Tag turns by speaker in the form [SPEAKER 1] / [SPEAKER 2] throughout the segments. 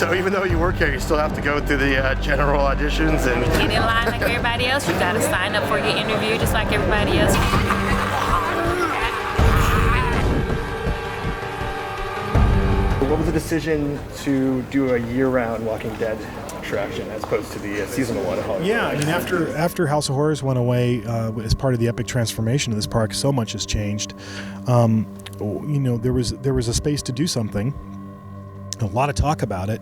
[SPEAKER 1] So even though you work here, you still have to go through the general auditions and
[SPEAKER 2] get in line like everybody else. You got to sign up for your interview just like everybody else.
[SPEAKER 1] What was the decision to do a year-round Walking Dead attraction as opposed to the seasonal one?
[SPEAKER 3] Yeah, I mean, after House of Horrors went away as part of the epic transformation of this park, so much has changed. There was a space to do something. A lot of talk about it,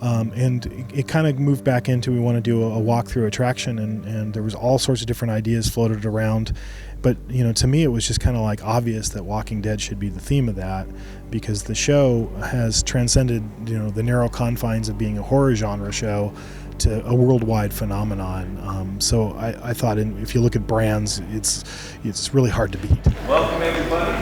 [SPEAKER 3] and it kind of moved back into we want to do a walkthrough attraction, and there was all sorts of different ideas floated around. But to me, it was just kind of like obvious that Walking Dead should be the theme of that, because the show has transcended the narrow confines of being a horror genre show to a worldwide phenomenon. So I thought, if you look at brands, it's really hard to beat.
[SPEAKER 4] Welcome everybody.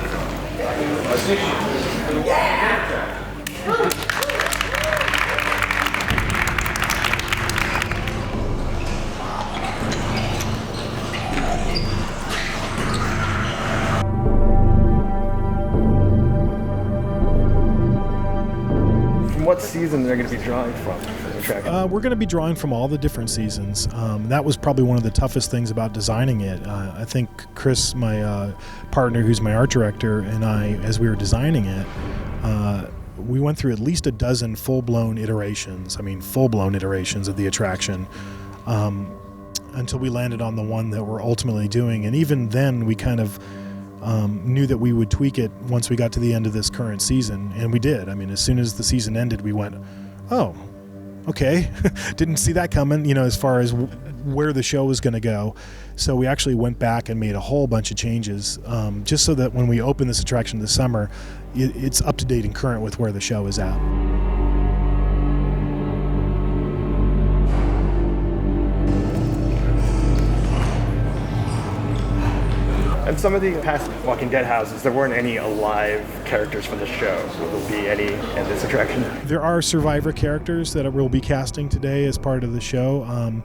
[SPEAKER 1] What season they're going to be drawing from the attraction?
[SPEAKER 3] We're going to be drawing from all the different seasons. That was probably one of the toughest things about designing it. I think Chris, my partner, who's my art director, and I, as we were designing it, we went through at least a dozen full-blown iterations of the attraction, until we landed on the one that we're ultimately doing. And even then, we kind of knew that we would tweak it once we got to the end of this current season, and we did. I mean, as soon as the season ended, we went, oh, okay, didn't see that coming, as far as where the show was going to go. So we actually went back and made a whole bunch of changes, just so that when we open this attraction this summer, it's up to date and current with where the show is at.
[SPEAKER 1] And some of the past Walking Dead houses, there weren't any alive characters from the show. Will there be any in this attraction?
[SPEAKER 3] There are survivor characters that we'll be casting today as part of the show,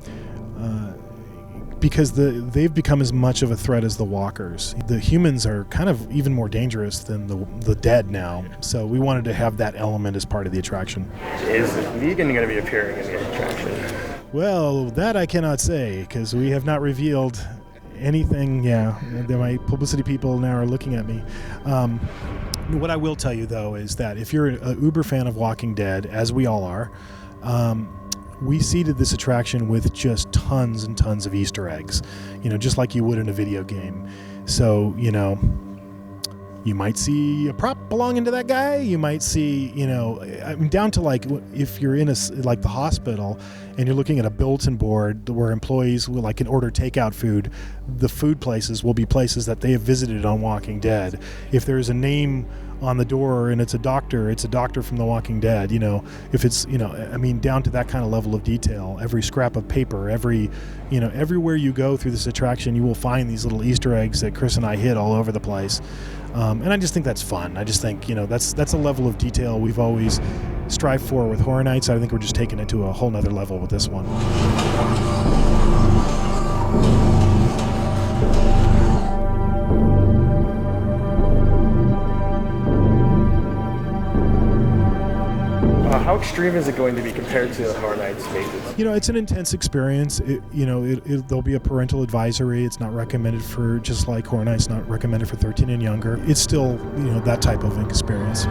[SPEAKER 3] because they've become as much of a threat as the walkers. The humans are kind of even more dangerous than the dead now, so we wanted to have that element as part of the attraction.
[SPEAKER 1] Is Negan going to be appearing in the attraction?
[SPEAKER 3] Well, that I cannot say, because we have not revealed anything. Yeah, my publicity people now are looking at me. What I will tell you, though, is that if you're an uber fan of Walking Dead, as we all are, we seeded this attraction with just tons and tons of Easter eggs, just like you would in a video game. So, you might see a prop belonging to that guy. You might see, down to like if you're in the hospital and you're looking at a bulletin board where employees will can order takeout food. The food places will be places that they have visited on Walking Dead. If there's a name on the door and it's a doctor from The Walking Dead. If it's down to that kind of level of detail. Every scrap of paper, everywhere you go through this attraction, you will find these little Easter eggs that Chris and I hid all over the place. And I just think that's fun. I just think, that's a level of detail we've always strived for with Horror Nights. I think we're just taking it to a whole nother level with this one.
[SPEAKER 1] How extreme is it going to be compared to Horror Nights Mazes?
[SPEAKER 3] It's an intense experience. There'll be a parental advisory. It's not recommended for, just like Horror Nights, not recommended for 13 and younger. It's still, that type of experience.